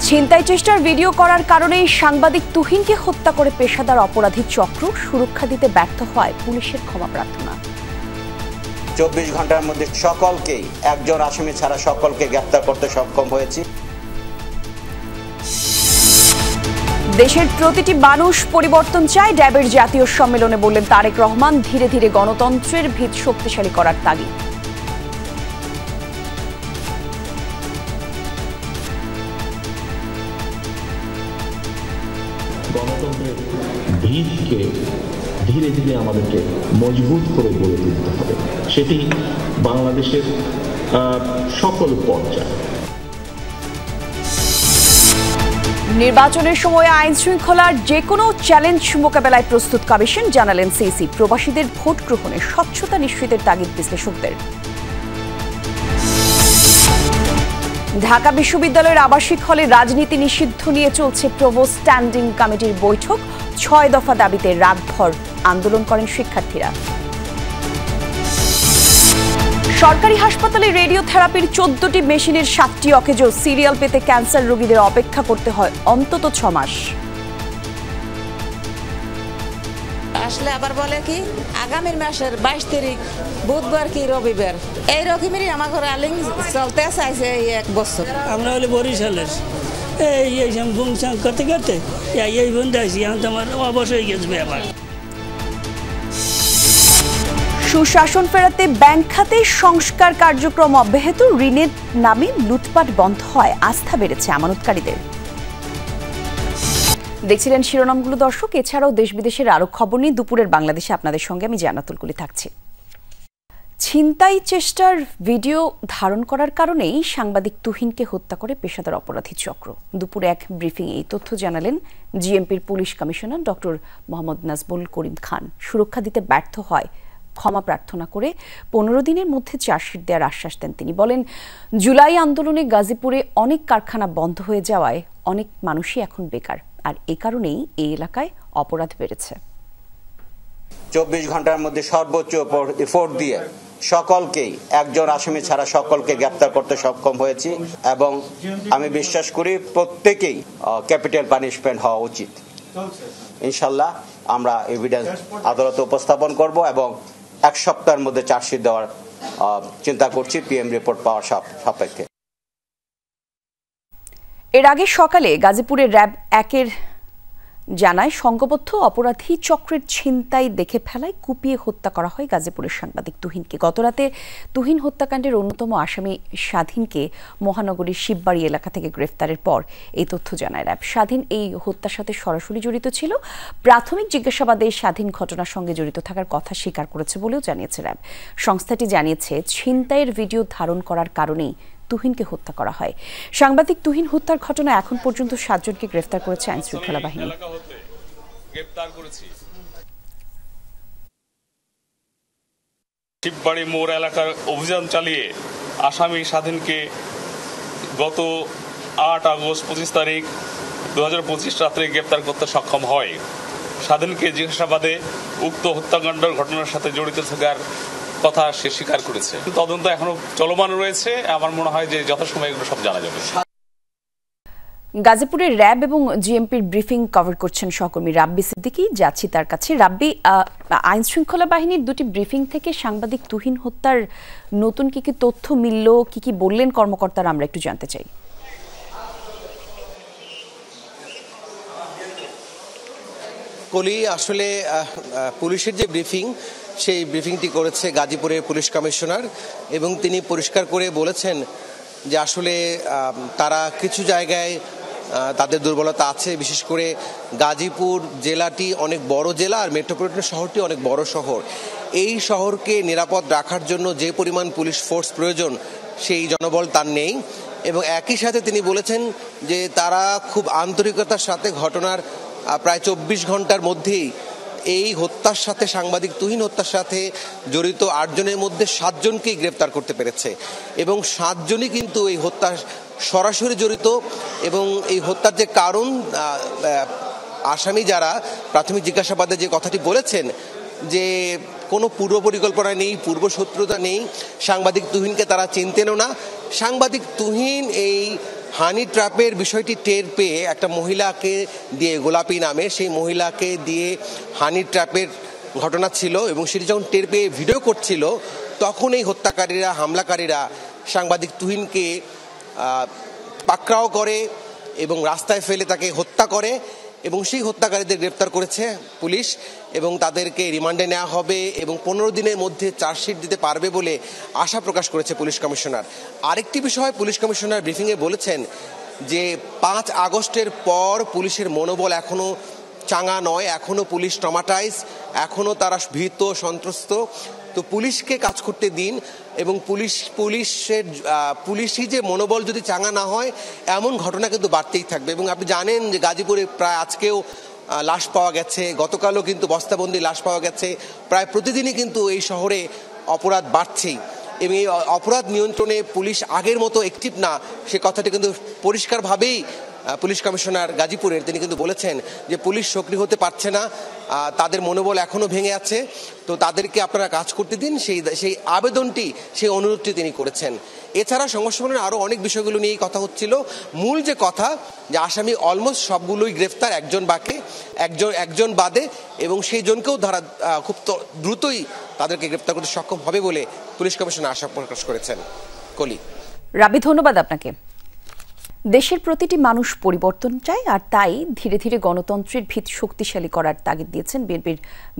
ছিনতাই চেষ্টার ভিডিও করার কারণেই সাংবাদিক তুহিনকে হত্যা করে পেশাদার অপরাধী চক্র সুরক্ষা দিতে ব্যর্থ হয় পুলিশের ক্ষমা প্রার্থনা। 24 ঘন্টার মধ্যে সকলকেই, একজন আসামি ছাড়া সকলকে গ্রেফতার করতে সক্ষম হয়েছি। দেশের প্রতিটি মানুষ পরিবর্তন চায়, ড্যাবের জাতীয় সম্মেলনে বললেন তারেক রহমান। ধীরে ধীরে গণতন্ত্রের ভিত শক্তিশালী করার তাগিদ। গণতন্ত্রের ভিতকে ধীরে ধীরে আমাদেরকে মজবুত করে গড়ে তুলতে হবে, সেটি বাংলাদেশের সকল পর্যায়ে। নির্বাচনের সময় আইন শৃঙ্খলার যে কোনো চ্যালেঞ্জ মোকাবেলায় প্রস্তুত কমিশন, জানালেন সিসি। প্রবাসীদের ভোট গ্রহণে স্বচ্ছতা নিশ্চিতের তাগিদ বিশ্লেষকদের। ঢাকা বিশ্ববিদ্যালয়ের আবাসিক হলে রাজনীতি নিষিদ্ধ নিয়ে চলছে প্রভোস্ট স্ট্যান্ডিং কমিটির বৈঠক। 6 দফা দাবিতে রাতভর আন্দোলন করেন শিক্ষার্থীরা। সরকারি হাসপাতালে রেডিও থেরাপির 14টি মেশিনের 7টি অকেজো। সিরিয়াল পেতে ক্যান্সার রোগীদের অপেক্ষা করতে হয় অন্তত 6 মাস। আসলে আবার বলে কি আগামী মাসের 22 তারিখ বুধবার কি রবিবার, এই রকমেরই আমার ঘরে আলিং চলতে চাইছে এই 1 বছর। আমরা হলে বরিশালের এই বুমসাং করতে করতে এই বন্ধু আছি, এখন তো আমার অবশ্যই গেছে ব্যাপার। সুশাসন ফেরাতে ব্যাংক খাতে সংস্কার কার্যক্রম অব্যাহত। ঋণের নামে লুটপাট বন্ধ হয়, আস্থা বেড়েছে আমানতকারীদের। দেখছিলেন শিরোনামগুলো দর্শক। এছাড়াও দেশ বিদেশের আরো খবর নিয়ে দুপুরের বাংলাদেশে আপনাদের সঙ্গে আমি জান্নাতুল কুলি থাকছি। ছিনতাই চেষ্টার ভিডিও ধারণ করার কারণেই সাংবাদিক তুহিনকে হত্যা করে পেশাদার অপরাধী চক্র। দুপুরে এক ব্রিফিং এই তথ্য জানালেন জিএমপির police commissioner doctor Mohammad Nazbul Karim Khan. সুরক্ষা দিতে ব্যর্থ হয়, ক্ষমা প্রার্থনা করে 15 দিনের মধ্যে চার্জশিট দেওয়ার আশ্বাস দেন তিনি। বলেন, জুলাই আন্দোলনে গাজীপুরে অনেক কারখানা বন্ধ হয়ে যাওয়ায় অনেক মানুষই এখন বেকার, আর এ কারণেই এই এলাকায় অপরাধ বেড়েছে। 24 ঘন্টার মধ্যে সর্বোচ্চ এফোর্ট দিয়ে সকলকেই, একজন আসামি ছাড়া সকলকে গ্রেফতার করতে সক্ষম হয়েছি এবং আমি বিশ্বাস করি প্রত্যেকেই ক্যাপিটাল পানিশমেন্ট হওয়া উচিত। ইনশাল্লাহ আমরা এভিডেন্স আদালতে উপস্থাপন করব এবং 1 সপ্তাহের মধ্যে চার্জশিট দেওয়ার চিন্তা করছি পিএম রিপোর্ট পাওয়ার সাপেক্ষে। এর আগে সকালে গাজীপুরের র্যাব 1-এর জানায় সংঘবদ্ধ অপরাধী চক্রের ছিনতাই দেখে ফেলায় কুপিয়ে হত্যা করা হয় গাজীপুরের সাংবাদিক তুহিনকে। গতরাতে তুহিন হত্যাকাণ্ডের অন্যতম আসামি স্বাধীনকে মহানগরীর শিববাড়ি এলাকা থেকে গ্রেফতারের পর এই তথ্য জানায় র্যাব। স্বাধীন এই হত্যার সাথে সরাসরি জড়িত ছিল। প্রাথমিক জিজ্ঞাসাবাদে স্বাধীন ঘটনার সঙ্গে জড়িত থাকার কথা স্বীকার করেছে বলেও জানিয়েছে র্যাব। সংস্থাটি জানিয়েছে, ছিনতাইয়ের ভিডিও ধারণ করার কারণেই তুহিনকে হত্যা করা হয়। সাংবাদিক তুহিন হত্যার ঘটনায় এখন পর্যন্ত 7 জনকে গ্রেফতার করেছে আইন শৃঙ্খলা বাহিনী। শিববাড়ি মোড় এলাকার অভিযান চালিয়ে আসামি স্বাধীনকে গত 8 আগস্ট 25 তারিখ 2025 রাত্রে গ্রেফতার করতে সক্ষম হয়। স্বাধীনকে জিজ্ঞাসাবাদে উক্ত হত্যাকাণ্ডের ঘটনার সাথে জড়িত থাকার কথা সে স্বীকার করেছে। তদন্ত এখনো চলমান রয়েছে। আমার মনে হয় যে যথাসময়ে এগুলো সব জানা যাবে। গাজীপুরের র্যাব এবং জিএমপির ব্রিফিং কভার করছেন সহকর্মী রাব্বি সিদ্দিকী। যাচ্ছি তার কাছে। রাব্বি, আইন শৃঙ্খলা বাহিনীর 2টি ব্রিফিং থেকে সাংবাদিক তুহিন হত্যার নতুন কি কি তথ্য মিলল, কি কি বললেন কর্মকর্তারা, আমরা একটু জানতে চাই। কলি, আসলে পুলিশের যে ব্রিফিং, সেই ব্রিফিংটি করেছে গাজীপুরের পুলিশ কমিশনার এবং তিনি পরিষ্কার করে বলেছেন যে আসলে তারা কিছু জায়গায় তাদের দুর্বলতা আছে। বিশেষ করে গাজীপুর জেলাটি অনেক বড় জেলা আর মেট্রোপলিটন শহরটি অনেক বড় শহর। এই শহরকে নিরাপদ রাখার জন্য যে পরিমাণ পুলিশ ফোর্স প্রয়োজন সেই জনবল তার নেই। এবং একই সাথে তিনি বলেছেন যে তারা খুব আন্তরিকতার সাথে ঘটনার প্রায় 24 ঘন্টার মধ্যেই এই হত্যার সাথে, সাংবাদিক তুহিন হত্যার সাথে জড়িত 8 জনের মধ্যে 7 জনকেই গ্রেফতার করতে পেরেছে এবং 7 জনই কিন্তু এই হত্যার সরাসরি জড়িত। এবং এই হত্যার যে কারণ, আসামি যারা প্রাথমিক জিজ্ঞাসাবাদে যে কথাটি বলেছেন যে কোনো পূর্ব পরিকল্পনা নেই, পূর্বশত্রুতা নেই, সাংবাদিক তুহিনকে তারা চিনতেনও না। সাংবাদিক তুহিন এই হানি ট্র্যাপের বিষয়টি টের পেয়ে একটা মহিলাকে দিয়ে, গোলাপী নামে সেই মহিলাকে দিয়ে হানি ট্র্যাপের ঘটনা ছিল এবং সেটি যখন টের পেয়ে ভিডিও করছিল তখন এই হত্যাকারীরা, হামলাকারীরা সাংবাদিক তুহিনকে পাকড়াও করে এবং রাস্তায় ফেলে তাকে হত্যা করে এবং সেই হত্যাকারীদের গ্রেপ্তার করেছে পুলিশ এবং তাদেরকে রিমান্ডে নেওয়া হবে এবং 15 দিনের মধ্যে চার্জশিট দিতে পারবে বলে আশা প্রকাশ করেছে পুলিশ কমিশনার। আরেকটি বিষয় পুলিশ কমিশনার ব্রিফিংয়ে বলেছেন যে 5 আগস্টের পর পুলিশের মনোবল এখনও চাঙা নয়, এখনও পুলিশ ট্রমাটাইজ, এখনও তারা ভীত সন্ত্রস্ত। তো পুলিশকে কাজ করতে দিন এবং পুলিশই যে মনোবল যদি চাঙা না হয় এমন ঘটনা কিন্তু বাড়তেই থাকবে। এবং আপনি জানেন যে গাজীপুরে প্রায় আজকেও লাশ পাওয়া গেছে, গতকালও কিন্তু বস্তাবন্দি লাশ পাওয়া গেছে, প্রায় প্রতিদিনই কিন্তু এই শহরে অপরাধ বাড়ছেই এবং এই অপরাধ নিয়ন্ত্রণে পুলিশ আগের মতো অ্যাক্টিভ না, সে কথাটি কিন্তু পরিষ্কারভাবেই পুলিশ কমিশনার গাজীপুরের তিনি কিন্তু বলেছেন যে পুলিশ সক্রিয় হতে পারছে না, তাদের মনোবল এখনও ভেঙে আছে, তো তাদেরকে আপনারা কাজ করতে দিন, সেই আবেদনটি, সেই অনুরোধটি তিনি করেছেন। এছাড়া সংঘর্ষ সংগঠনের আরও অনেক বিষয়গুলো নিয়েই কথা হচ্ছিল। মূল যে কথা যে আসামি অলমোস্ট সবগুলোই গ্রেফতার, একজন বাদে, এবং সেই জনকেও ধারা খুব দ্রুতই তাদেরকে গ্রেফতার করতে সক্ষম হবে বলে পুলিশ কমিশনার আশা প্রকাশ করেছেন। কলি রাবি, ধন্যবাদ আপনাকে। দেশের প্রতিটি মানুষ পরিবর্তন চায়, আর তাই ধীরে ধীরে গণতন্ত্রের ভিত শক্তিশালী করার তাগিদ দিয়েছেন বিএনপির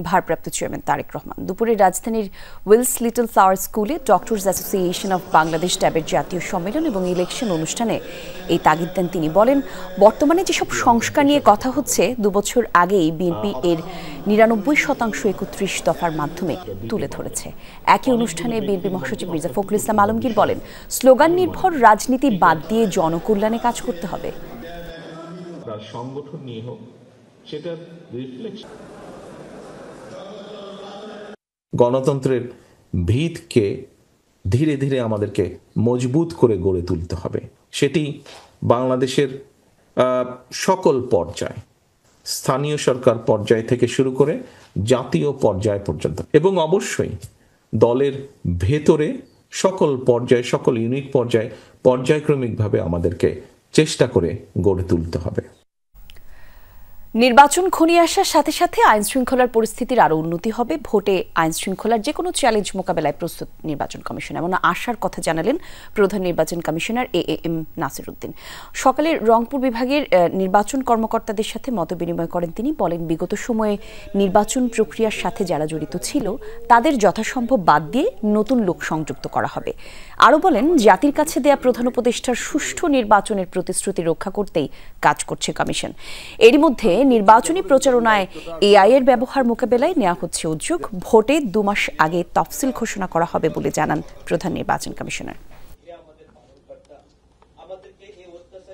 ভারপ্রাপ্ত চেয়ারম্যান তারেক রহমান। দুপুরে রাজধানীর উইলস লিটল ফ্লাওয়ার স্কুলে ডক্টরস অ্যাসোসিয়েশন অফ বাংলাদেশ ড্যাবের জাতীয় সম্মেলন এবং ইলেকশন অনুষ্ঠানে এই তাগিদ দেন তিনি। বলেন, বর্তমানে যেসব সংস্কার নিয়ে কথা হচ্ছে 2 বছর আগেই বিএনপি এর 99% 31 দফার মাধ্যমে তুলে ধরেছে। একই অনুষ্ঠানে বিএনপি মহাসচিব মির্জা ফখরুল ইসলাম আলমগীর বলেন, স্লোগান নির্ভর রাজনীতি বাদ দিয়ে জনকল্যাণে কাজ করতে হবে। সংগঠন নিয়ে হোক, সেটার রিফ্লেকশন গণতন্ত্রের ভিতকে ধীরে ধীরে আমাদেরকে মজবুত করে গড়ে তুলতে হবে। সেটি বাংলাদেশের সকল পর্যায়, স্থানীয় সরকার পর্যায় থেকে শুরু করে জাতীয় পর্যায় পর্যন্ত, এবং অবশ্যই দলের ভেতরে সকল পর্যায়ে, সকল ইউনিট পর্যায়ে পর্যায়ক্রমিকভাবে আমাদেরকে চেষ্টা করে গড়ে তুলতে হবে। নির্বাচন ঘনিয়ে আসার সাথে সাথে আইন শৃঙ্খলার পরিস্থিতির আরও উন্নতি হবে। ভোটে আইন শৃঙ্খলার যে কোনো চ্যালেঞ্জ মোকাবেলায় প্রস্তুত নির্বাচন কমিশন, এমন আশার কথা জানালেন প্রধান নির্বাচন কমিশনার এএম নাসির উদ্দিন। সকালে রংপুর বিভাগের নির্বাচন কর্মকর্তাদের সাথে মতবিনিময় করেন তিনি। বলেন, বিগত সময়ে নির্বাচন প্রক্রিয়ার সাথে যারা জড়িত ছিল তাদের যথাসম্ভব বাদ দিয়ে নতুন লোক সংযুক্ত করা হবে। আরও বলেন, জাতির কাছে দেয়া প্রধান উপদেষ্টার সুষ্ঠু নির্বাচনের প্রতিশ্রুতি রক্ষা করতেই কাজ করছে কমিশন। এরই মধ্যে নির্বাচনী প্রচারণায় এআই এর ব্যবহার মোকাবেলায় নেওয়া হচ্ছে উদ্যোগ। ভোটে 2 মাস আগে তফসিল ঘোষণা করা হবে বলে জানান প্রধান নির্বাচন কমিশনার।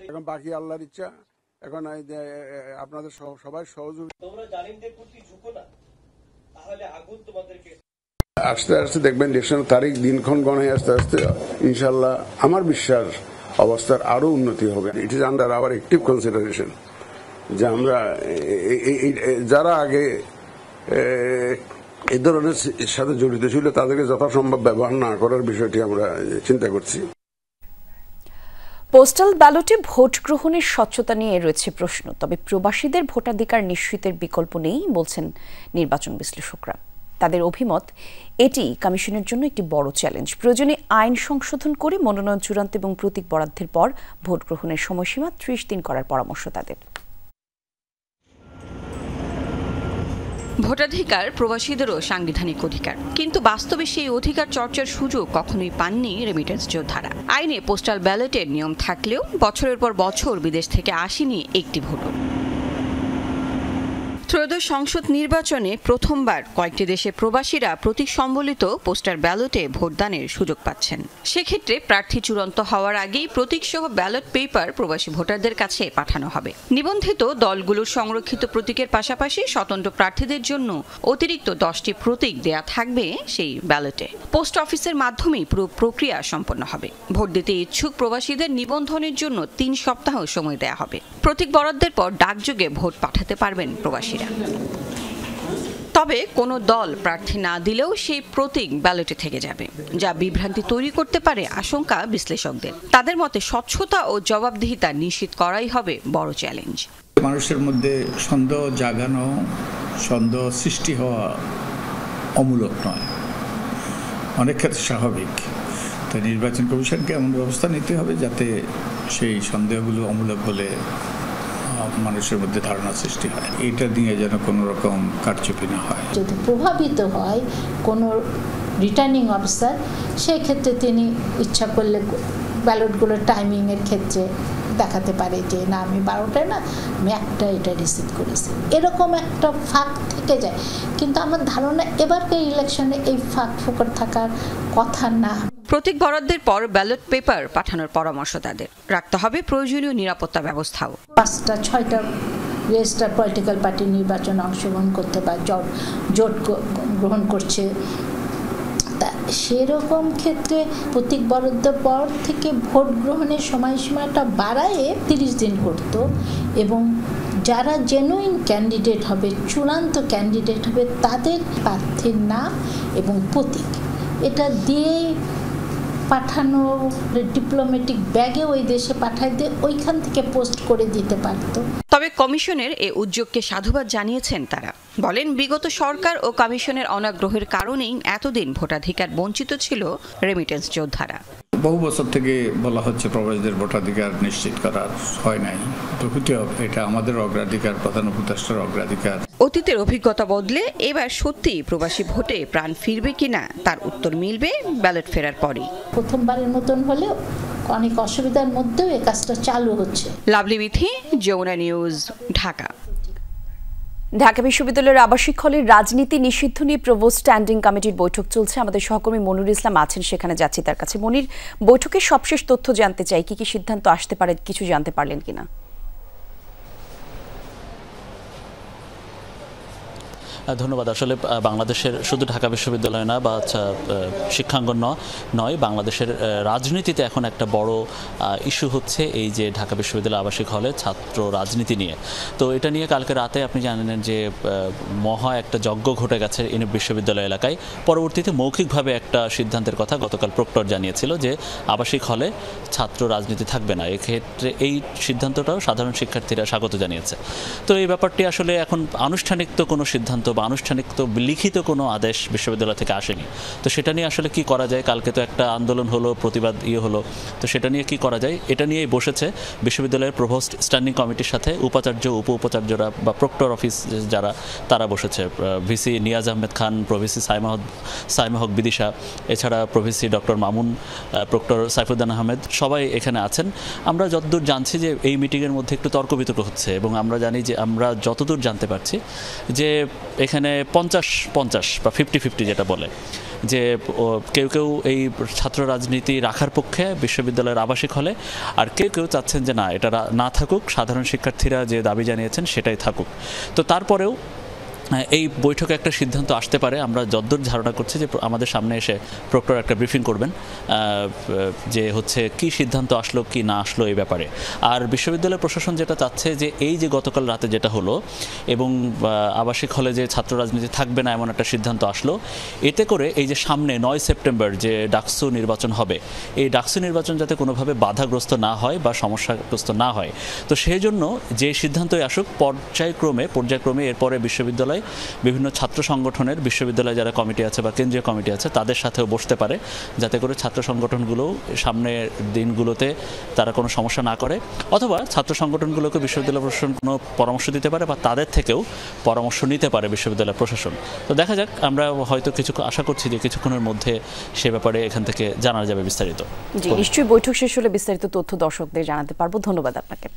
এখন বাকি আল্লাহর ইচ্ছা, এখন আপনাদের সবাই সহযোগিতা। আস্তে আস্তে দেখবেন ইলেকশন তারিখ দিনক্ষণ গণায় আস্তে আস্তে ইনশাল্লাহ আমার বিশ্বাস অবস্থার আরো উন্নতি হবে। It is under hour active consideration যে আমরা যারা আগে এই ধরনের সাথে জড়িত ছিল তাদেরকে যথাসম্ভব ব্যবহার না করার বিষয়টি আমরা চিন্তা করছি। পোস্টাল ব্যালটে ভোট গ্রহণের স্বচ্ছতা নিয়ে রয়েছে প্রশ্ন, তবে প্রবাসীদের ভোটাধিকার নিশ্চিতের বিকল্প নেই বলছেন নির্বাচন বিশ্লেষকরা। তাদের অভিমত, এটি কমিশনের জন্য একটি বড় চ্যালেঞ্জ। প্রয়োজনে আইন সংশোধন করে মনোনয়ন চূড়ান্ত এবং প্রতীক বরাদ্দের পর ভোট গ্রহণের সময়সীমা 30 দিন করার পরামর্শ তাদের। ভোটাধিকার প্রবাসীদেরও সাংবিধানিক অধিকার, কিন্তু বাস্তবে সেই অধিকার চর্চার সুযোগ কখনোই পাননি রেমিটেন্স যোদ্ধারা। আইনে পোস্টাল ব্যালটের নিয়ম থাকলেও বছরের পর বছর বিদেশ থেকে আসেনি একটি ভোটও। ত্রয়োদশ সংসদ নির্বাচনে প্রথমবার কয়েকটি দেশে প্রবাসীরা প্রতীক সম্বলিত পোস্টার ব্যালটে ভোটদানের সুযোগ পাচ্ছেন। সেক্ষেত্রে প্রার্থী চূড়ান্ত হওয়ার আগেই প্রতীকসহ ব্যালট পেপার প্রবাসী ভোটারদের কাছে পাঠানো হবে। নিবন্ধিত দলগুলোর সংরক্ষিত প্রতীকের পাশাপাশি স্বতন্ত্র প্রার্থীদের জন্য অতিরিক্ত 10টি প্রতীক দেয়া থাকবে সেই ব্যালটে। পোস্ট অফিসের মাধ্যমেই পুরো প্রক্রিয়া সম্পন্ন হবে। ভোট দিতে ইচ্ছুক প্রবাসীদের নিবন্ধনের জন্য 3 সপ্তাহ সময় দেয়া হবে। প্রতীক বরাদ্দের পর ডাকযোগে ভোট পাঠাতে পারবেন প্রবাসী। তবে তবে কোনো দল প্রার্থী না দিলেও সেই প্রতীক ব্যালটে থেকে যাবে, যা বিভ্রান্তি তৈরি করতে পারে আশঙ্কা বিশ্লেষকদের। তাদের মতে স্বচ্ছতা ও জবাবদিহিতা নিশ্চিত করাই হবে বড় চ্যালেঞ্জ। মানুষের মধ্যে সন্দেহ জাগানো, সন্দেহ সৃষ্টি হওয়া অমূলক নয়, অনেক ক্ষেত্রে স্বাভাবিক। তাই নির্বাচন কমিশনকে এমন ব্যবস্থা নিতে হবে যাতে সেই সন্দেহগুলো অমূলক বলে মানুষের মধ্যে ধারণা সৃষ্টি হয়। এটা দিয়ে যেন কোনো রকম কারচুপি না হয়। যদি প্রভাবিত হয় কোনো রিটার্নিং অফিসার, সেই ক্ষেত্রে তিনি ইচ্ছা করলে ব্যালটগুলোর টাইমিংয়ের ক্ষেত্রে দেখাতে পারে যে না, আমি 12টায় না, আমি 1টায় এটা রিসিভ করেছি। এরকম একটা ফাঁক থেকে যায়, কিন্তু আমার ধারণা এবারকার ইলেকশনে এই ফাঁক ফোকর থাকার কথা না। প্রতীক বরাদ্দের পর ব্যালট পেপার পাঠানোর পরামর্শ তাদের। রাখতে হবে প্রয়োজনীয় নিরাপত্তা ব্যবস্থাও। 5টা 6টা রেজিস্টার পলিটিক্যাল পার্টি নির্বাচনে অংশগ্রহণ করতে বা জোট গ্রহণ করছে, তা সেরকম ক্ষেত্রে প্রতীক বরাদ্দের পর থেকে ভোট গ্রহণের সময়সীমাটা বাড়ায় 30 দিন করতো, এবং যারা জেনুইন ক্যান্ডিডেট হবে, চূড়ান্ত ক্যান্ডিডেট হবে, তাদের প্রার্থীর নাম এবং প্রতীক এটা দিয়েই পাঠানো, ডিপ্লোম্যাটিক ব্যাগে ওই দেশে পাঠাই দিয়ে ওইখান থেকে পোস্ট করে দিতে পারত। তবে কমিশনের এই উদ্যোগকে সাধুবাদ জানিয়েছেন তারা। বলেন, বিগত সরকার ও কমিশনের অনাগ্রহের কারণেই এতদিন ভোটাধিকার বঞ্চিত ছিল রেমিটেন্স যোদ্ধারা। বহু বছর থেকে বলা হচ্ছে প্রবাসীদের ভোটাধিকার নিশ্চিত করা হয় নাই। প্রকৃতি এটা আমাদের অগ্রাধিকার, প্রধান উপদেষ্টার অগ্রাধিকার। অতীতের অভিজ্ঞতা বদলে এবার সত্যি প্রবাসী ভোটে প্রাণ ফিরবে কিনা তার উত্তর মিলবে ব্যালট ফেরার পরই। প্রথমবারের মতন হলেও অনেক অসুবিধার মধ্যেও এই কাজটা চালু হচ্ছে। লাভলি মিথি, যমুনা নিউজ, ঢাকা। ঢাকা বিশ্ববিদ্যালয়ের আবাসিক হলের রাজনীতি নিষিদ্ধ নিয়ে প্রভোস্ট স্ট্যান্ডিং কমিটির বৈঠক চলছে। আমাদের সহকর্মী মনির ইসলাম আছেন, সেখানে যাচ্ছি তার কাছে। মনির, বৈঠকের সবশেষ তথ্য জানতে চাই, কি কি সিদ্ধান্ত আসতে পারে, কিছু জানতে পারলেন কিনা? ধন্যবাদ। আসলে বাংলাদেশের শুধু ঢাকা বিশ্ববিদ্যালয় না বা শিক্ষাঙ্গন নয়, বাংলাদেশের রাজনীতিতে এখন একটা বড় ইস্যু হচ্ছে এই যে ঢাকা বিশ্ববিদ্যালয় আবাসিক হলে ছাত্র রাজনীতি নিয়ে। তো এটা নিয়ে কালকে রাতে আপনি জানেন যে মহা একটা যজ্ঞ ঘটে গেছে ইউনিভ বিশ্ববিদ্যালয় এলাকায়। পরবর্তীতে মৌখিকভাবে একটা সিদ্ধান্তের কথা গতকাল প্রক্টর জানিয়েছিল যে আবাসিক হলে ছাত্র রাজনীতি থাকবে না। এক্ষেত্রে এই সিদ্ধান্তটাও সাধারণ শিক্ষার্থীরা স্বাগত জানিয়েছে। তো এই ব্যাপারটি আসলে এখন আনুষ্ঠানিক তো কোনো সিদ্ধান্ত বা আনুষ্ঠানিক তো লিখিত কোনো আদেশ বিশ্ববিদ্যালয় থেকে আসেনি। তো সেটা নিয়ে আসলে কি করা যায়, কালকে তো একটা আন্দোলন হলো, প্রতিবাদ হলো, তো সেটা নিয়ে কি করা যায় এটা নিয়েই বসেছে বিশ্ববিদ্যালয়ের প্রভোস্ট স্ট্যান্ডিং কমিটির সাথে উপাচার্য, উপাচার্যরা বা প্রক্টর অফিস যারা, তারা বসেছে। ভিসি নিয়াজ আহমেদ খান, প্রভিসি সাইমা হক বিদিশা, এছাড়া pro-VC doctor Mamun, proctor Saifuddin Ahmed, সবাই এখানে আছেন। আমরা যতদূর জানছি যে এই মিটিংয়ের মধ্যে একটু তর্ক বিতর্ক হচ্ছে, এবং আমরা জানি যে আমরা যতদূর জানতে পারছি যে এখানে 50-50 বা 50-50 যেটা বলে, যে কেউ কেউ এই ছাত্র রাজনীতি রাখার পক্ষে বিশ্ববিদ্যালয়ের আবাসিক হলে, আর কেউ কেউ চাচ্ছেন যে না, এটা না থাকুক, সাধারণ শিক্ষার্থীরা যে দাবি জানিয়েছেন সেটাই থাকুক। তো তারপরেও এই বৈঠকে একটা সিদ্ধান্ত আসতে পারে। আমরা যতদূর ধারণা করছি যে আমাদের সামনে এসে প্রক্টর একটা ব্রিফিং করবেন যে হচ্ছে কি সিদ্ধান্ত আসলো কি না আসলো এই ব্যাপারে। আর বিশ্ববিদ্যালয় প্রশাসন যেটা চাচ্ছে যে এই যে গতকাল রাতে যেটা হলো এবং আবাসিক হলে যে ছাত্র রাজনীতি থাকবে না এমন একটা সিদ্ধান্ত আসলো, এতে করে এই যে সামনে 9 সেপ্টেম্বর যে ডাকসু নির্বাচন হবে, এই ডাকসু নির্বাচন যাতে কোনোভাবে বাধাগ্রস্ত না হয় বা সমস্যাগ্রস্ত না হয়, তো সেই জন্য যে সিদ্ধান্তই আসুক পর্যায়ক্রমে এরপরে বিশ্ববিদ্যালয় বিভিন্ন ছাত্র সংগঠনের, বিশ্ববিদ্যালয়ে যারা কমিটি আছে বা কেন্দ্রীয় কমিটি আছে তাদের সাথেও বসতে পারে, যাতে করে ছাত্র সংগঠনগুলো সামনের দিনগুলোতে তারা কোনো সমস্যা না করে, অথবা ছাত্র সংগঠনগুলোকে বিশ্ববিদ্যালয় প্রশাসন কোনো পরামর্শ দিতে পারে বা তাদের থেকেও পরামর্শ নিতে পারে বিশ্ববিদ্যালয় প্রশাসন। তো দেখা যাক, আমরা হয়তো কিছু আশা করছি যে কিছুক্ষণের মধ্যে সে ব্যাপারে এখান থেকে জানা যাবে বিস্তারিত। জি, নিশ্চয়ই বৈঠক শেষ হলে বিস্তারিত তথ্য দর্শকদের জানাতে পারবো। ধন্যবাদ আপনাকে।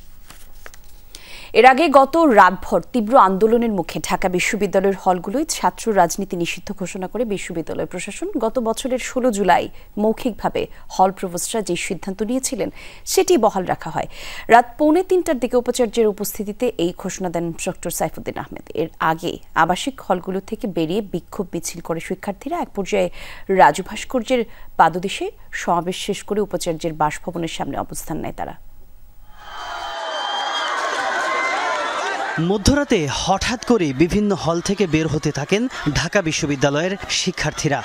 এর আগে গত রাতভর তীব্র আন্দোলনের মুখে ঢাকা বিশ্ববিদ্যালয়ের হলগুলোয় ছাত্র রাজনীতি নিষিদ্ধ ঘোষণা করে বিশ্ববিদ্যালয় প্রশাসন গত বছরের 16 জুলাই মৌখিকভাবে হল প্রভোস্টরা যে সিদ্ধান্ত নিয়েছিলেন সেটি বহাল রাখা হয়। রাত 2:45টার দিকে উপাচার্যের উপস্থিতিতে এই ঘোষণা দেন প্রক্টর সাইফুদ্দিন আহমেদ। এর আগে আবাসিক হলগুলো থেকে বেরিয়ে বিক্ষোভ মিছিল করে শিক্ষার্থীরা এক পর্যায়ে রাজু ভাস্কর্যের পাদদেশে সমাবেশ শেষ করে উপাচার্যের বাসভবনের সামনে অবস্থান নেয় তারা। মধ্যরাতে হঠাৎ করে বিভিন্ন হল থেকে বের হতে থাকেন ঢাকা বিশ্ববিদ্যালয়ের শিক্ষার্থীরা।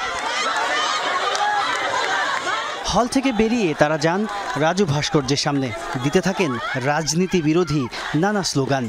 হল থেকে বেরিয়ে তারা যান রাজু ভাস্কর্যের সামনে, দিতে থাকেন রাজনীতি বিরোধী নানা স্লোগান।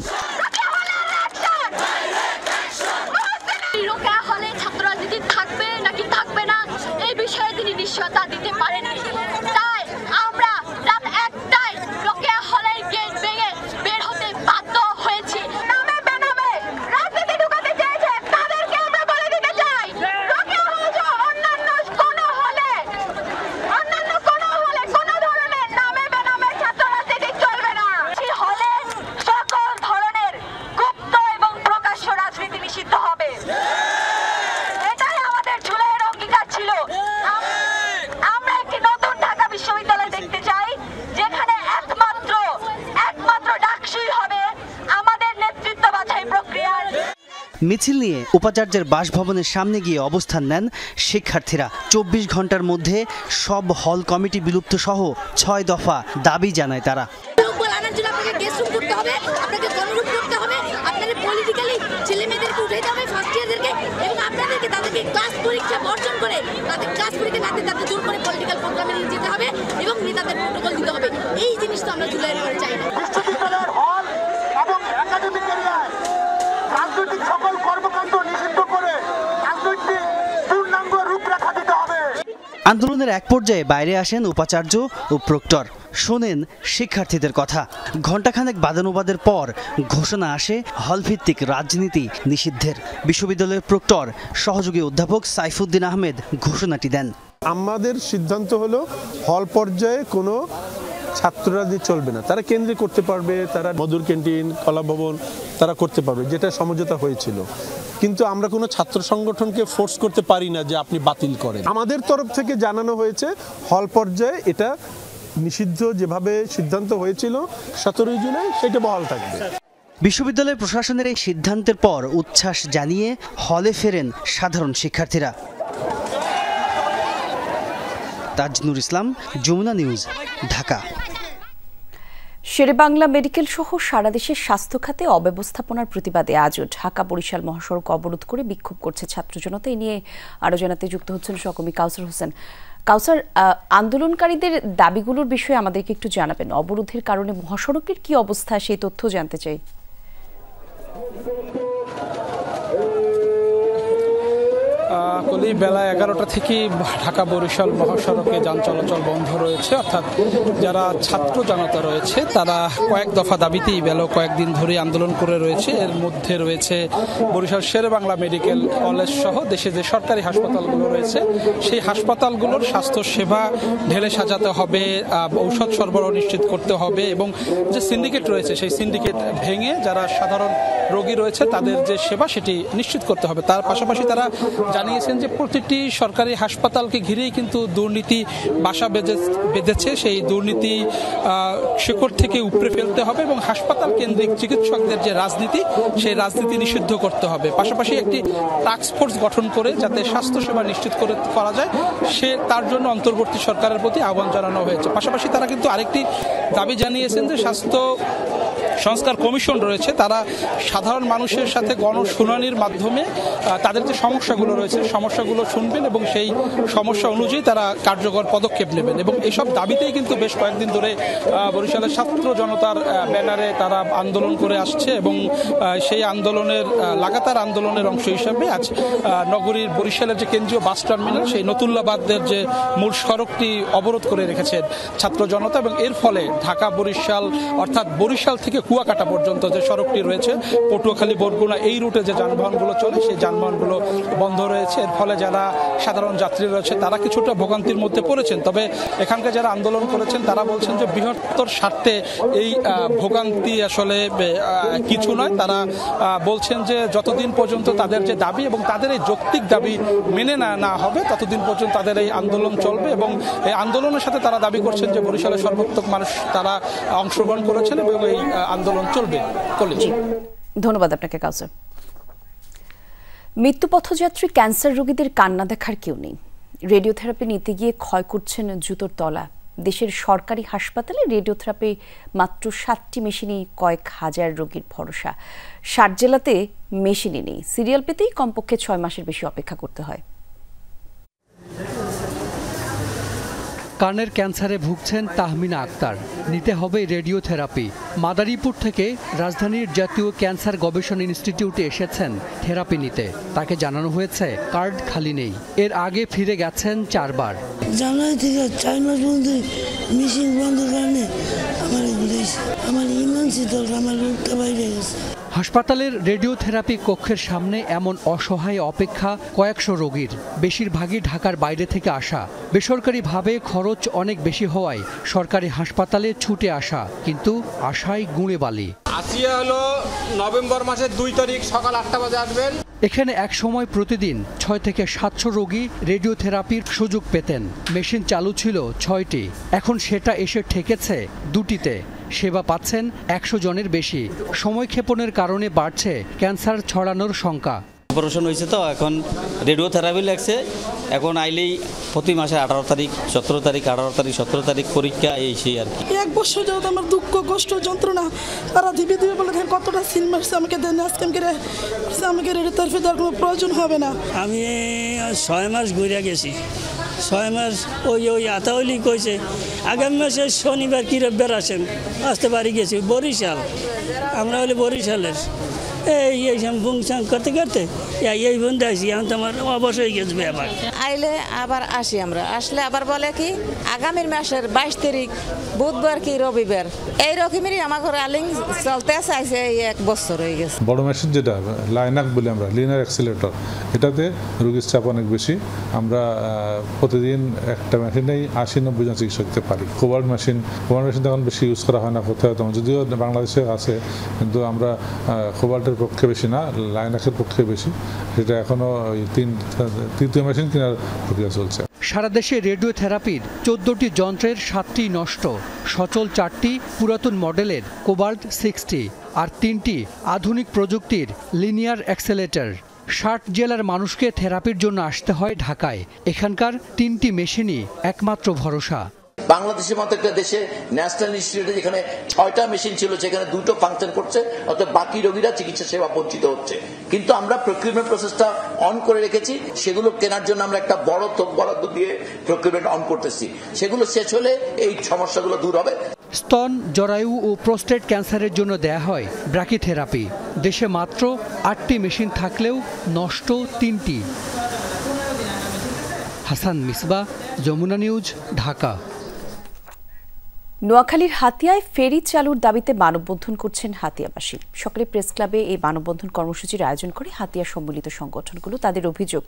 মিছিল নিয়ে উপাচার্যের বাসভবনের সামনে গিয়ে অবস্থান নেন শিক্ষার্থীরা। 24 ঘন্টার মধ্যে সব হল কমিটি বিলুপ্ত সহ 6 দফা দাবি জানায় তারা। এই জিনিসটা আমরা জুলাইয়ের পরে চাই না। রাজনৈতিক সকল কর্মকাণ্ড নিষিদ্ধ করে রাজনৈতিক পূর্ণাঙ্গ রূপরেখা দিতে হবে। আন্দোলনের এক পর্যায়ে বাইরে আসেন উপাচার্য ও প্রক্টর, শোনেন শিক্ষার্থীদের কথা। ঘণ্টাখানেক বাদানুবাদের পর ঘোষণা আসে হলভিত্তিক রাজনীতি নিষিদ্ধের। বিশ্ববিদ্যালয়ের প্রক্টর সহযোগী অধ্যাপক সাইফুদ্দিন আহমেদ ঘোষণাটি দেন। আমাদের সিদ্ধান্ত হলো হল পর্যায়ে কোনো ছাত্ররাজনীতি চলবে না, তারা কেন্দ্রে করতে পারবে, তারা মধুর ক্যান্টিন, কলা ভবন তারা করতে পারবে, যেটা সমঝোতা হয়েছিল। কিন্তু আমরা কোনো ছাত্র সংগঠনকে ফোর্স করতে পারি না যে আপনি বাতিল করেন। আমাদের তরফ থেকে জানানো হয়েছে হল পর্যায়ে এটা নিষিদ্ধ, যেভাবে সিদ্ধান্ত হয়েছিল 17 জুলাই সেটা বহাল থাকবে। বিশ্ববিদ্যালয় প্রশাসনের এই সিদ্ধান্তের পর উচ্ছ্বাস জানিয়ে হলে ফেরেন সাধারণ শিক্ষার্থীরা। তাজনুর ইসলাম, যমুনা নিউজ, ঢাকা। শেরেবাংলা মেডিকেল সহ সারা দেশের স্বাস্থ্য খাতে অব্যবস্থাপনার প্রতিবাদে আজও ঢাকা বরিশাল মহাসড়ক অবরোধ করে বিক্ষোভ করছে ছাত্র জনতা। এই নিয়ে আরো জানাতে যুক্ত হচ্ছেন সহকর্মী কাউসার হোসেন। কাউসার, আন্দোলনকারীদের দাবিগুলোর বিষয়ে আমাদেরকে একটু জানাবেন। অবরোধের কারণে মহাসড়কের কি অবস্থা, সেই তথ্য জানতে চাই। কলি বেলা 11টা থেকে ঢাকা বরিশাল মহাসড়কে যান চলাচল বন্ধ রয়েছে। অর্থাৎ যারা ছাত্র জনতা রয়েছে তারা কয়েক দফা দাবিতেই বেলা কয়েকদিন ধরে আন্দোলন করে রয়েছে। এর মধ্যে রয়েছে বরিশাল শেরেবাংলা মেডিকেল কলেজ সহ দেশে যে সরকারি হাসপাতালগুলো রয়েছে সেই হাসপাতালগুলোর স্বাস্থ্য সেবা ঢেলে সাজাতে হবে, ঔষধ সরবরাহ নিশ্চিত করতে হবে এবং যে সিন্ডিকেট রয়েছে সেই সিন্ডিকেট ভেঙে যারা সাধারণ রোগী রয়েছে তাদের যে সেবা সেটি নিশ্চিত করতে হবে। তার পাশাপাশি তারা জানিয়েছেন যে প্রতিটি সরকারি হাসপাতালকে ঘিরেই কিন্তু দুর্নীতি বাসা বেঁধেছে। সেই দুর্নীতি শিকড় থেকে উপড়ে ফেলতে হবে এবং হাসপাতাল কেন্দ্রিক চিকিৎসকদের যে রাজনীতি সেই রাজনীতি নিষিদ্ধ করতে হবে। পাশাপাশি একটি টাস্ক ফোর্স গঠন করে যাতে স্বাস্থ্যসেবা নিশ্চিত করা যায় তার জন্য অন্তর্বর্তী সরকারের প্রতি আহ্বান জানানো হয়েছে। পাশাপাশি তারা কিন্তু আরেকটি দাবি জানিয়েছেন যে স্বাস্থ্য সংস্কার কমিশন রয়েছে তারা সাধারণ মানুষের সাথে গণশুনানির মাধ্যমে তাদের যে সমস্যাগুলো রয়েছে সমস্যাগুলো শুনবেন এবং সেই সমস্যা অনুযায়ী তারা কার্যকর পদক্ষেপ নেবেন। এবং এসব দাবিতেই কিন্তু বেশ কয়েকদিন ধরে বরিশালের ছাত্র জনতার ব্যানারে তারা আন্দোলন করে আসছে এবং সেই আন্দোলনের লাগাতার আন্দোলনের অংশ হিসাবে আজ নগরীর বরিশালের যে কেন্দ্রীয় বাস টার্মিনাল সেই নতুল্লাবাদের যে মূল সড়কটি অবরোধ করে রেখেছে ছাত্র জনতা এবং এর ফলে ঢাকা বরিশাল অর্থাৎ বরিশাল থেকে কুয়াকাটা পর্যন্ত যে সড়কটি রয়েছে পটুয়াখালী বরগুনা এই রুটে যে যানবাহনগুলো চলে সেই যানবাহনগুলো বন্ধ রয়েছে। এর ফলে যারা সাধারণ যাত্রী রয়েছে তারা কিছুটা ভোগান্তির মধ্যে পড়েছেন। তবে এখানকার যারা আন্দোলন করেছেন তারা বলছেন যে বৃহত্তর স্বার্থে এই ভোগান্তি আসলে কিছু নয়। তারা বলছেন যে যতদিন পর্যন্ত তাদের যে দাবি এবং তাদের এই যৌক্তিক দাবি মেনে না হবে ততদিন পর্যন্ত তাদের এই আন্দোলন চলবে এবং এই আন্দোলনের সাথে তারা দাবি করছেন যে বরিশালের সর্বাত্মক মানুষ তারা অংশগ্রহণ করেছেন এবং এই আন্দোলন চলবে। ধন্যবাদ আপনাকে কাউসার। মৃত্যুপথযাত্রী ক্যান্সার রোগীদের কান্না দেখার কেউ নেই। রেডিওথেরাপি নিতে গিয়ে ক্ষয় করছেন জুতোর তলা। দেশের সরকারি হাসপাতালে রেডিওথেরাপি মাত্র 7টি মেশিনই কয়েক হাজার রোগীর ভরসা। 60 জেলাতে মেশিনই নেই। সিরিয়াল পেতেই কমপক্ষে 6 মাসের বেশি অপেক্ষা করতে হয়। কানের ক্যান্সারে ভুগছেন তাহমিনা আক্তার, নিতে হবে রেডিওথেরাপি। মাদারীপুর থেকে রাজধানীর জাতীয় ক্যান্সার গবেষণা ইনস্টিটিউটে এসেছেন থেরাপি নিতে। তাকে জানানো হয়েছে কার্ড খালি নেই। এর আগে ফিরে গেছেন 4 বার। জানুয়ারি থেকে 4 মাস পর্যন্ত মেশিন বন্ধের কারণে আমার ইমিউন সিস্টেম আমার রোগটা বাইরে গেছে। হাসপাতালের রেডিওথেরাপি কক্ষের সামনে এমন অসহায় অপেক্ষা কয়েকশো রোগীর, বেশিরভাগই ঢাকার বাইরে থেকে আসা। বেসরকারিভাবে খরচ অনেক বেশি হওয়ায় সরকারি হাসপাতালে ছুটে আসা, কিন্তু আশায় গুঁড়ে বালি। আসিয়া হলো নভেম্বর মাসের 2 তারিখ সকাল 8টা বাজে আসবেন। এখানে এক সময় প্রতিদিন 6 থেকে 700 রোগী রেডিওথেরাপির সুযোগ পেতেন। মেশিন চালু ছিল 6টি, এখন সেটা এসে ঠেকেছে 2টিতে। সেবা পাচ্ছেন 100 জনের বেশি। সময় ক্ষেপণের কারণে বাড়ছে ক্যান্সার ছড়ানোর শঙ্কা। অপারেশন হয়েছে তো এখন রেডিওথেরাপি লাগছে। এখন আইলেই প্রতি মাসে 18 তারিখ 17 তারিখ 18 তারিখ 17 তারিখ পরীক্ষা, এই সেই আর কি। 1 বছর যাবত আমার দুঃখ কষ্ট যন্ত্রণা তারা দিবে বলে কতটা সিল মারছে আমাকে দেন, আজকে আমাকে রেডিওথেরাপি দেওয়ার কোনো প্রয়োজন হবে না। আমি 6 মাস ঘুরে গেছি। 6 মাস ওই আতাউলি কইছে আগামী মাসে শনিবার কি রবিবার আসেন, আসতে পারি গেছি বরিশাল। আমরা হলে বরিশালের এই বুংসাং করতে করতে এই বন্ধু আসি, এখন তো আমার অবশ্যই গেছে ব্যাপার। আইলে আবার আসি আমরা, আসলে আবার বলে কি আগামীর মাসের 22 তারিখ বুধবার কি রবিবার, এই রকমেরই আমার ঘরে আলিং চলতে চাইছে। এই 1 বছর হয়ে গেছে। বড় মেশিন যেটা লাইনাক বলি আমরা, লিনার অ্যাক্সিলারেটর, এটাতে রোগীর চাপ অনেক বেশি। আমরা প্রতিদিন একটা মেশিনেই 80-90 জন চিকিৎসা করতে পারি। কোবাল্ট মেশিন তখন বেশি ইউজ করা হয় না কোথাও, যদিও বাংলাদেশে আছে, কিন্তু আমরা কোবাল্টের পক্ষে বেশি না, লাইনাকের পক্ষে বেশি। সেটা এখনো 3য় মেশিন কেনার প্রক্রিয়া চলছে। সারা দেশে রেডিওথেরাপির 14টি যন্ত্রের 7টি নষ্ট, সচল 4টি পুরাতন মডেলের কোবাল্ট 60 আর 3টি আধুনিক প্রযুক্তির লিনিয়ার অ্যাক্সেলেটর। 60 জেলার মানুষকে থেরাপির জন্য আসতে হয় ঢাকায়। এখানকার 3টি মেশিনই একমাত্র ভরসা। বাংলাদেশের মতো একটা দেশে ন্যাশনাল ইনস্টিটিউটে যেখানে 6টা মেশিন ছিল, সেখানে 2টো ফাংশন করছে, অর্থাৎ বাকি রোগীরা চিকিৎসা সেবা বঞ্চিত হচ্ছে। কিন্তু আমরা প্রকিউরমেন্ট প্রসেসটা অন করে রেখেছি। সেগুলো কেনার জন্য আমরা একটা বড় তোক বরাদ্দ দিয়ে প্রকিউরমেন্ট অন করতেছি। সেগুলো শেষ হলে এই সমস্যাগুলো দূর হবে। স্তন, জরায়ু ও প্রোস্টেট ক্যান্সারের জন্য দেয়া হয় ব্র্যাকিথেরাপি। দেশে মাত্র 8টি মেশিন থাকলেও নষ্ট 3টি। হাসান মিসবা, যমুনা নিউজ, ঢাকা। নোয়াখালীর হাতিয়ায় ফেরি চালুর দাবিতে মানববন্ধন করছেন হাতিয়াবাসী। সকালে প্রেস ক্লাবে এই মানববন্ধন কর্মসূচির আয়োজন করে হাতিয়া সম্মিলিত সংগঠনগুলো। তাদের অভিযোগ,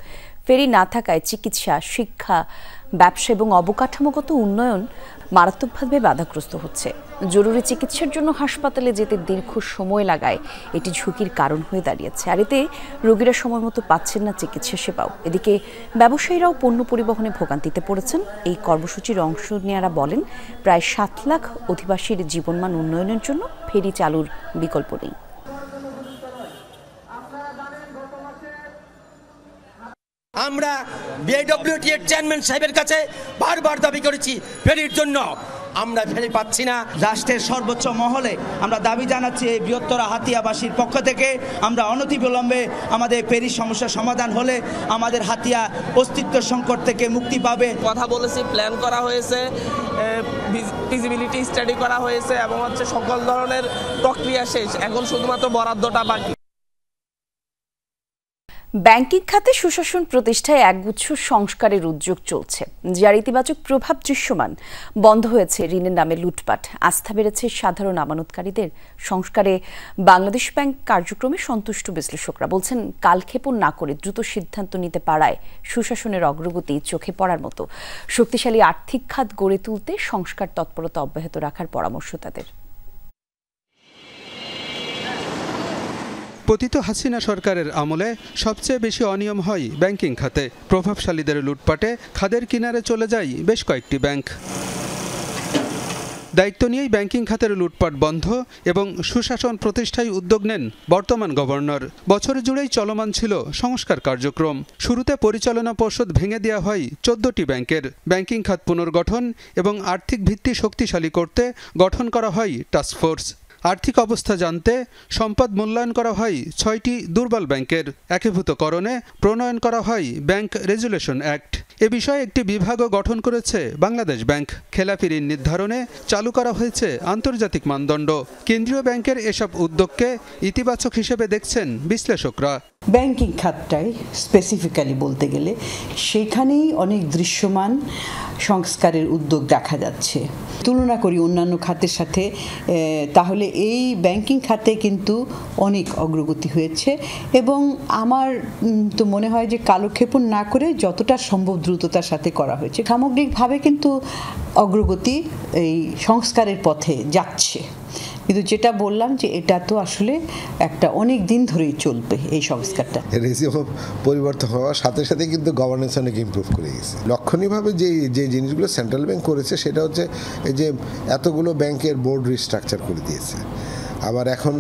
ফেরি না থাকায় চিকিৎসা, শিক্ষা, ব্যবসা এবং অবকাঠামোগত উন্নয়ন মারাত্মকভাবে বাধাগ্রস্ত হচ্ছে। জরুরি চিকিৎসার জন্য হাসপাতালে যেতে দীর্ঘ সময় লাগায় এটি ঝুঁকির কারণ হয়ে দাঁড়িয়েছে। আর এতে রোগীরা সময় মতো পাচ্ছেন না চিকিৎসা সেবাও। এদিকে ব্যবসায়ীরাও পণ্য পরিবহনে ভোগান্তিতে পড়েছেন। এই কর্মসূচির অংশ নেওয়ারা বলেন, প্রায় 7 লাখ অধিবাসীর জীবনমান উন্নয়নের জন্য ফেরি চালুর বিকল্প নেই। আমরা বিআইডব্লিউটি এর চেয়ারম্যান সাহেবের কাছে বারবার দাবি করেছি ফেরির জন্য। আমরা ফেরি পাচ্ছি না। রাষ্ট্রের সর্বোচ্চ মহলে আমরা দাবি জানাচ্ছি, এই বৃহত্তর হাতিয়াবাসীর পক্ষ থেকে আমরা অনতিবিলম্বে আমাদের ফেরির সমস্যার সমাধান হলে আমাদের হাতিয়া অস্তিত্ব সংকট থেকে মুক্তি পাবে। কথা বলেছি, প্ল্যান করা হয়েছে, ফিজিবিলিটি স্টাডি করা হয়েছে এবং সকল ধরনের প্রক্রিয়া শেষ। এখন শুধুমাত্র বরাদ্দটা বাকি। ব্যাংকিং খাতে সুশাসন প্রতিষ্ঠায় একগুচ্ছ সংস্কারের উদ্যোগ চলছে, যার ইতিবাচক প্রভাব দৃশ্যমান। বন্ধ হয়েছে ঋণের নামে লুটপাট, আস্থা বেড়েছে সাধারণ আমানতকারীদের। সংস্কারে বাংলাদেশ ব্যাংক কার্যক্রমে সন্তুষ্ট বিশ্লেষকরা বলছেন, কালক্ষেপণ না করে দ্রুত সিদ্ধান্ত নিতে পারায় সুশাসনের অগ্রগতি চোখে পড়ার মতো। শক্তিশালী আর্থিক খাত গড়ে তুলতে সংস্কার তৎপরতা অব্যাহত রাখার পরামর্শ তাদের। পতিত হাসিনা সরকারের আমলে সবচেয়ে বেশি অনিয়ম হয় ব্যাংকিং খাতে। প্রভাবশালীদের লুটপাটে খাদের কিনারে চলে যায় বেশ কয়েকটি ব্যাংক। দায়িত্ব নিয়েই ব্যাংকিং খাতের লুটপাট বন্ধ এবং সুশাসন প্রতিষ্ঠায় উদ্যোগ নেন বর্তমান গভর্নর। বছর জুড়েই চলমান ছিল সংস্কার কার্যক্রম। শুরুতে পরিচালনা পর্ষদ ভেঙে দেওয়া হয় 14টি ব্যাংকের। ব্যাংকিং খাত পুনর্গঠন এবং আর্থিক ভিত্তি শক্তিশালী করতে গঠন করা হয় টাস্কফোর্স। আর্থিক অবস্থা জানতে সম্পদ মূল্যায়ন করা হয় 6টি দুর্বল ব্যাংকের। একীভূতকরণে প্রণয়ন করা হয় ব্যাংক রেজুলেশন অ্যাক্ট। এ বিষয়ে একটি বিভাগও গঠন করেছে বাংলাদেশ ব্যাংক। খেলাপি ঋণ নির্ধারণে চালু করা হয়েছে আন্তর্জাতিক মানদণ্ড। কেন্দ্রীয় ব্যাংকের এসব উদ্যোগকে ইতিবাচক হিসেবে দেখছেন বিশ্লেষকরা। ব্যাংকিং খাতটাই স্পেসিফিক্যালি বলতে গেলে সেখানেই অনেক দৃশ্যমান সংস্কারের উদ্যোগ দেখা যাচ্ছে। তুলনা করি অন্যান্য খাতের সাথে, তাহলে এই ব্যাংকিং খাতে কিন্তু অনেক অগ্রগতি হয়েছে এবং আমার তো মনে হয় যে কালক্ষেপণ না করে যতটা সম্ভব দ্রুততার সাথে করা হয়েছে। সামগ্রিকভাবে কিন্তু অগ্রগতি এই সংস্কারের পথে যাচ্ছে। কিন্তু যেটা বললাম যে এটা তো আসলে একটা অনেক দিন ধরেই চলবে এই সংস্কারটা। রেজিম পরিবর্তন হওয়ার সাথে সাথে কিন্তু গভর্নেন্স অনেক ইমপ্রুভ করে গেছে। লক্ষণীয়ভাবে যে জিনিসগুলো সেন্ট্রাল ব্যাংক করেছে সেটা হচ্ছে এই যে এতগুলো ব্যাংকের বোর্ড রিস্ট্রাকচার করে দিয়েছে। আবার এখন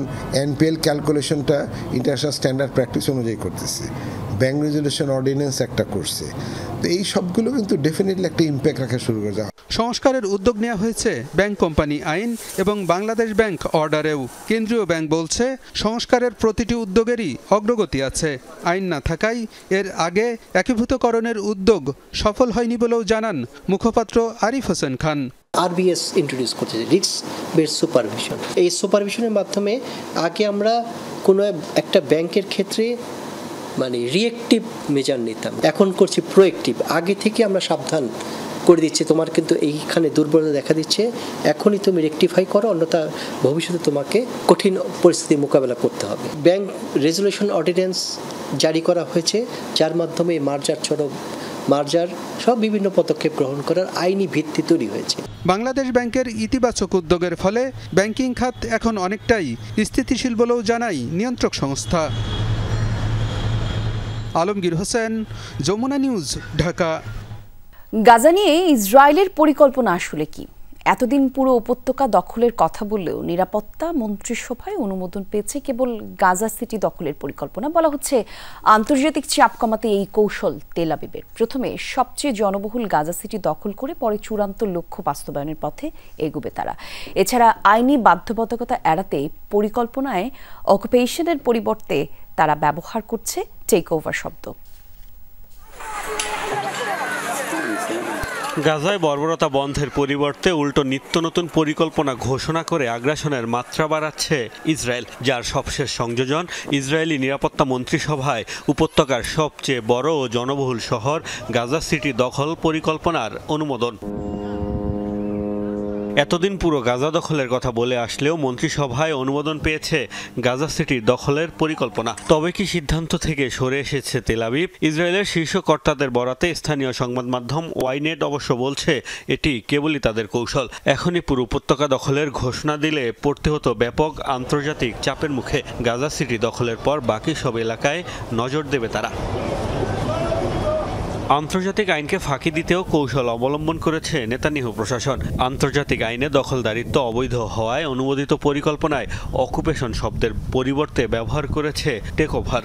এনপিএল ক্যালকুলেশনটা ইন্টারন্যাশনাল স্ট্যান্ডার্ড প্র্যাকটিস অনুযায়ী করতেছে। ব্যাংক রেজুলেশন অর্ডিন্যান্স একটা করছে। তো এই সবগুলো কিন্তু ডেফিনেটলি একটা ইম্প্যাক্ট রাখা শুরু করে যাওয়া। সংস্কারের উদ্যোগ নেওয়া হয়েছে ব্যাংক কোম্পানি আইন এবং বাংলাদেশ ব্যাংক অর্ডারেও। কেন্দ্রীয় ব্যাংক বলছে সংস্কারের প্রতিটি উদ্যোগেরই অগ্রগতি আছে। আইন না থাকায় এর আগে একীভূতকরণের উদ্যোগ সফল হয়নি বলেও জানান মুখপাত্র আরিফ হোসেন খান। আরবিএস ইন্ট্রোডিউস করছে, রিস্ক বেসড সুপারভিশন। এই সুপারভিশনের মাধ্যমে আগে আমরা কোনো একটা ব্যাংকের ক্ষেত্রে মানে রিয়েক্টিভ মেজার নিতাম, এখন করছি প্রোয়েক্টিভ। আগে থেকে আমরা সাবধান করে দিচ্ছি, তোমার কিন্তু এইখানে দুর্বলতা দেখা দিচ্ছে, এখনই তুমি রেকটিফাই করো, অন্যথা ভবিষ্যতে তোমাকে কঠিন পরিস্থিতির মোকাবেলা করতে হবে। ব্যাংক রেজুলেশন অর্ডিন্যান্স জারি করা হয়েছে, যার মাধ্যমে মার্জার সব বিভিন্ন পদক্ষেপ গ্রহণ করার আইনি ভিত্তি তৈরি হয়েছে। বাংলাদেশ ব্যাংকের ইতিবাচক উদ্যোগের ফলে ব্যাংকিং খাত এখন অনেকটাই স্থিতিশীল বলেও জানায় নিয়ন্ত্রক সংস্থা। আলমগীর হোসেন, যমুনা নিউজ, ঢাকা। গাজা নিয়ে ইসরায়েলের পরিকল্পনা আসলে কি? এতদিন পুরো উপত্যকা দখলের কথা বললেও নিরাপত্তা মন্ত্রিসভায় অনুমোদন পেয়েছে কেবল গাজা সিটি দখলের পরিকল্পনা। বলা হচ্ছে আন্তর্জাতিক চাপ কমাতে এই কৌশল তেল আবিবের। প্রথমে সবচেয়ে জনবহুল গাজা সিটি দখল করে পরে চূড়ান্ত লক্ষ্য বাস্তবায়নের পথে এগোবে তারা। এছাড়া আইনি বাধ্যবাধকতা এড়াতে পরিকল্পনায় অকুপেশনের পরিবর্তে তারা ব্যবহার করছে টেক ওভার শব্দ। গাজায় বর্বরতা বন্ধের পরিবর্তে উল্টো নিত্য নতুন পরিকল্পনা ঘোষণা করে আগ্রাসনের মাত্রা বাড়াচ্ছে ইসরায়েল, যার সবশেষ সংযোজন ইসরায়েলি নিরাপত্তা মন্ত্রিসভায় উপত্যকার সবচেয়ে বড় ও জনবহুল শহর গাজা সিটি দখল পরিকল্পনার অনুমোদন। এতদিন পুরো গাজা দখলের কথা বলে আসলেও মন্ত্রিসভায় অনুমোদন পেয়েছে গাজা সিটির দখলের পরিকল্পনা। তবে কি সিদ্ধান্ত থেকে সরে এসেছে তেল আবিব? ইসরায়েলের শীর্ষ কর্তাদের বরাতে স্থানীয় সংবাদ মাধ্যম ওয়াইনেট অবশ্য বলছে এটি কেবলই তাদের কৌশল। এখনই পুরো উপত্যকা দখলের ঘোষণা দিলে পড়তে হতো ব্যাপক আন্তর্জাতিক চাপের মুখে। গাজা সিটি দখলের পর বাকি সব এলাকায় নজর দেবে তারা। আন্তর্জাতিক আইনকে ফাঁকি দিতেও কৌশল অবলম্বন করেছে নেতানিয়াহু প্রশাসন। আন্তর্জাতিক আইনে দখলদারিত্ব অবৈধ হওয়ায় অনুমোদিত পরিকল্পনায় অকুপেশন শব্দের পরিবর্তে ব্যবহার করেছে টেক ওভার।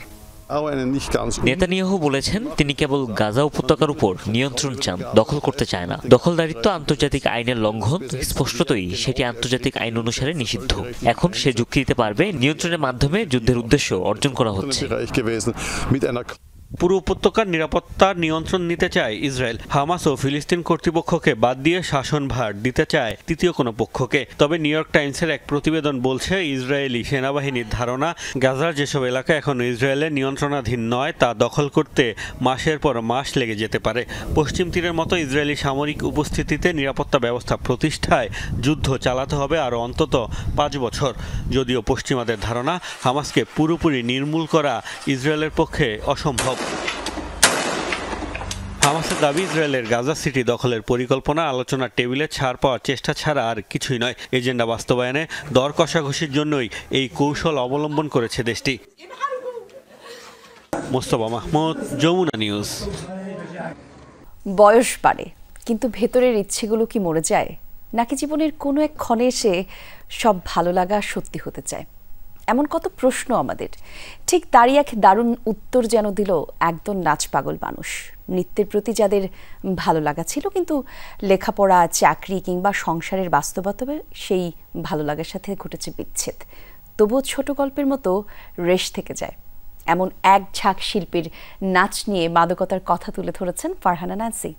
নেতানিয়াহু বলেছেন তিনি কেবল গাজা উপত্যকার উপর নিয়ন্ত্রণ চান, দখল করতে চায় না। দখলদারিত্ব আন্তর্জাতিক আইনের লঙ্ঘন, স্পষ্টতই সেটি আন্তর্জাতিক আইন অনুসারে নিষিদ্ধ। এখন সে যুক্তি দিতে পারবে নিয়ন্ত্রণের মাধ্যমে যুদ্ধের উদ্দেশ্য অর্জন করা হচ্ছে। পুরো উপত্যকার নিরাপত্তার নিয়ন্ত্রণ নিতে চায় ইসরায়েল। হামাস ও ফিলিস্তিন কর্তৃপক্ষকে বাদ দিয়ে শাসনভার দিতে চায় তৃতীয় কোনো পক্ষকে। তবে নিউ ইয়র্ক টাইমসের এক প্রতিবেদন বলছে ইসরায়েলি সেনাবাহিনীর ধারণা গাজার যেসব এলাকা এখন ইসরায়েলের নিয়ন্ত্রণাধীন নয় তা দখল করতে মাসের পর মাস লেগে যেতে পারে। পশ্চিম তীরের মতো ইসরায়েলি সামরিক উপস্থিতিতে নিরাপত্তা ব্যবস্থা প্রতিষ্ঠায় যুদ্ধ চালাতে হবে আরও অন্তত 5 বছর। যদিও পশ্চিমাদের ধারণা হামাসকে পুরোপুরি নির্মূল করা ইসরায়েলের পক্ষে অসম্ভব। হামাসের দাবি ইসরায়েলের গাজা সিটি দখলের পরিকল্পনা আলোচনার টেবিলে ছাড় পাওয়ার চেষ্টা ছাড়া আর কিছুই নয়। এজেন্ডা বাস্তবায়নে দর কষাকষির জন্যই এই কৌশল অবলম্বন করেছে দেশটি। মোস্তফা মাহমুদ, যমুনা নিউজ। বয়স বাড়ে কিন্তু ভেতরের ইচ্ছেগুলো কি মরে যায়? নাকি জীবনের কোনো এক ক্ষণে এসে সব ভালো লাগা সত্যি হতে চায়? এমন কত প্রশ্ন আমাদের। ঠিক তারই এক দারুণ উত্তর যেন দিল একদম নাচ পাগল মানুষ। নৃত্যের প্রতি যাদের ভালো লাগা ছিল, কিন্তু লেখাপড়া, চাকরি কিংবা সংসারের বাস্তবতায় সেই ভালো লাগার সাথে ঘটেছে বিচ্ছেদ, তবুও ছোট গল্পের মতো রেশ থেকে যায়। এমন এক ঝাঁক শিল্পীর নাচ নিয়ে মাদকতার কথা তুলে ধরেছেন ফারহানা ন্যান্সি।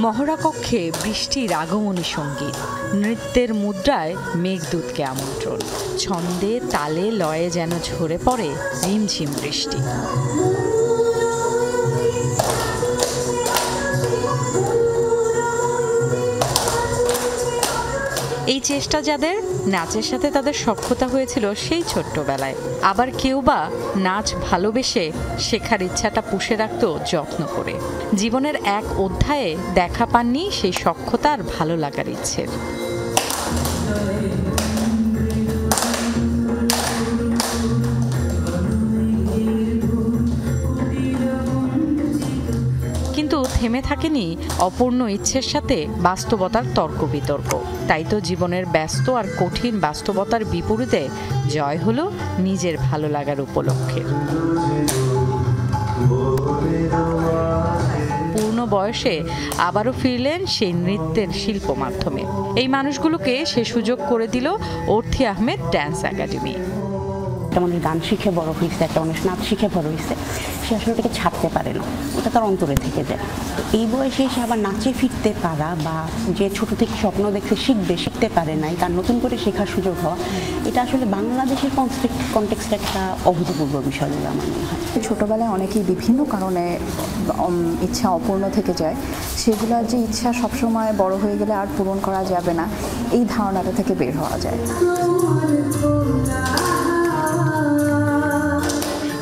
মহড়া কক্ষে বৃষ্টির আগমনী সঙ্গীত, নৃত্যের মুদ্রায় মেঘদূতকে আমন্ত্রণ, ছন্দে তালে লয়ে যেন ঝরে পড়ে ঝিমঝিম বৃষ্টি। এই চেষ্টা যাদের, নাচের সাথে তাদের সখ্যতা হয়েছিল সেই ছোট্টবেলায়। আবার কেউ বা নাচ ভালোবেসে শেখার ইচ্ছাটা পুষে রাখত যত্ন করে। জীবনের এক অধ্যায়ে দেখা পাননি সেই সখ্যতা আর ভালো লাগার ইচ্ছের। কিন্তু থেমে থাকেনি অপূর্ণ ইচ্ছের সাথে বাস্তবতার তর্ক বিতর্ক। তাই তো জীবনের ব্যস্ত আর কঠিন বাস্তবতার বিপরীতে জয় হলো নিজের ভালো লাগার উপলক্ষের। পূর্ণ বয়সে আবারও ফিরলেন সেই নৃত্যের শিল্প মাধ্যমে। এই মানুষগুলোকে সে সুযোগ করে দিল অর্থী আহমেদ ডান্স একাডেমি। একটা মানুষ গান শিখে বড় হয়েছে, একটা মানুষ নাচ শিখে বড় হয়েছে, সে আসলে ওটাকে ছাড়তে পারে না, ওটা তার অন্তরে থেকে যায়। তো এই বয়সে এসে আবার নাচে ফিরতে পারা, বা যে ছোট থেকে স্বপ্ন দেখতে শিখতে পারে নাই, তার নতুন করে শেখার সুযোগ হওয়া, এটা আসলে বাংলাদেশের কনটেক্সটে একটা অভূতপূর্ব বিষয় বলে আমার মনে হয়। ছোটোবেলায় অনেকেই বিভিন্ন কারণে ইচ্ছা অপূর্ণ থেকে যায়, সেগুলো যে ইচ্ছা সবসময় বড় হয়ে গেলে আর পূরণ করা যাবে না, এই ধারণাটা থেকে বের হওয়া যায়।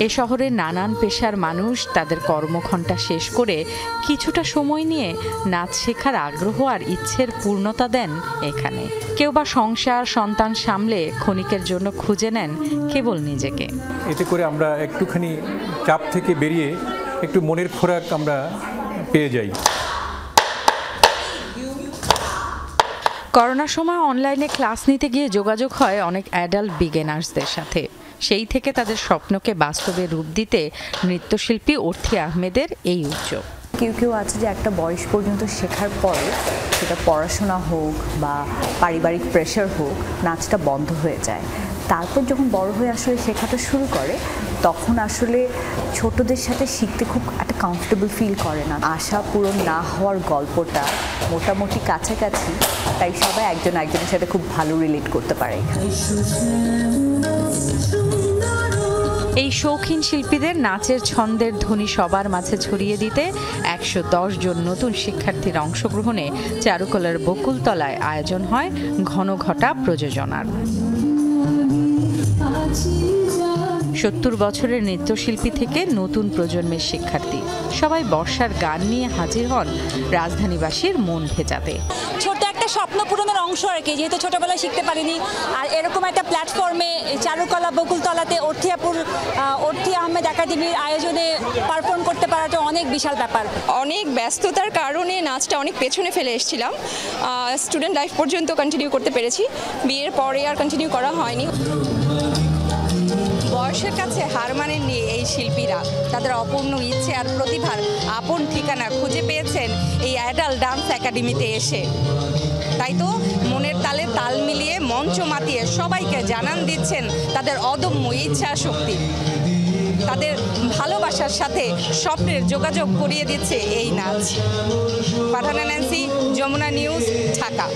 এ শহরের নানান পেশার মানুষ তাদের কর্মঘণ্টা শেষ করে কিছুটা সময় নিয়ে নাচ শেখার আগ্রহ আর ইচ্ছের পূর্ণতা দেন এখানে। কেউ বা সংসার সন্তান সামলে ক্ষণিকের জন্য খুঁজে নেন কেবল নিজেকে। এতে করে আমরা একটুখানি চাপ থেকে বেরিয়ে একটু মনের খোরাক আমরা পেয়ে যাই। করোনার সময় অনলাইনে ক্লাস নিতে গিয়ে যোগাযোগ হয় অনেক অ্যাডাল্ট বিগিনার্সদের সাথে। সেই থেকে তাদের স্বপ্নকে বাস্তবে রূপ দিতে নৃত্যশিল্পী অর্থী আহমেদের এই উদ্যোগ। কেউ কেউ আছে যে একটা বয়স পর্যন্ত শেখার পরে, সেটা পড়াশোনা হোক বা পারিবারিক প্রেশার হোক, নাচটা বন্ধ হয়ে যায়। তারপর যখন বড় হয়ে আসলে শেখাটা শুরু করে, তখন আসলে ছোটদের সাথে শিখতে খুব একটা কমফোর্টেবল ফিল করে না। আশা পূরণ না হওয়ার গল্পটা মোটামুটি কাছাকাছি, তাই সবাই একজন একজনের সাথে খুব ভালো রিলেট করতে পারে। এই শৌখিন শিল্পীদের নাচের ছন্দের ধ্বনি সবার মাঝে ছড়িয়ে দিতে 110 জন নতুন শিক্ষার্থীর অংশগ্রহণে চারুকলার বকুলতলায় আয়োজন হয় ঘনঘটা প্রযোজনার। 70 বছরের নৃত্যশিল্পী থেকে নতুন প্রজন্মের শিক্ষার্থী সবাই বর্ষার গান নিয়ে হাজির হন রাজধানীবাসীর মন ভেজাতে। ছোট একটা স্বপ্ন পূরণের অংশ আর কি, যেহেতু ছোটবেলায় শিখতে পারিনি, আর এরকম একটা প্ল্যাটফর্মে চারুকলা বকুলতলাতে অর্থী আহমেদ একাডেমির আয়োজনে পারফর্ম করতে পারাটা অনেক বিশাল ব্যাপার। অনেক ব্যস্ততার কারণে নাচটা অনেক পেছনে ফেলে এসেছিলাম। স্টুডেন্ট লাইফ পর্যন্ত কন্টিনিউ করতে পেরেছি, বিয়ের পরে আর কন্টিনিউ করা হয়নি। বয়সের কাছে হার মানেননি এই শিল্পীরা, তাদের অপূর্ণ ইচ্ছে আর প্রতিভার আপন ঠিকানা খুঁজে পেয়েছেন এই অ্যাডাল্ট ডান্স একাডেমিতে এসে। তাই তো মনের তালে তাল মিলিয়ে মঞ্চ মাতিয়ে সবাইকে জানান দিচ্ছেন তাদের অদম্য ইচ্ছা শক্তি। তাদের ভালোবাসার সাথে স্বপ্নের যোগাযোগ করিয়ে দিচ্ছে এই নাচ। Farhana Nancy, Jamuna news, Dhaka.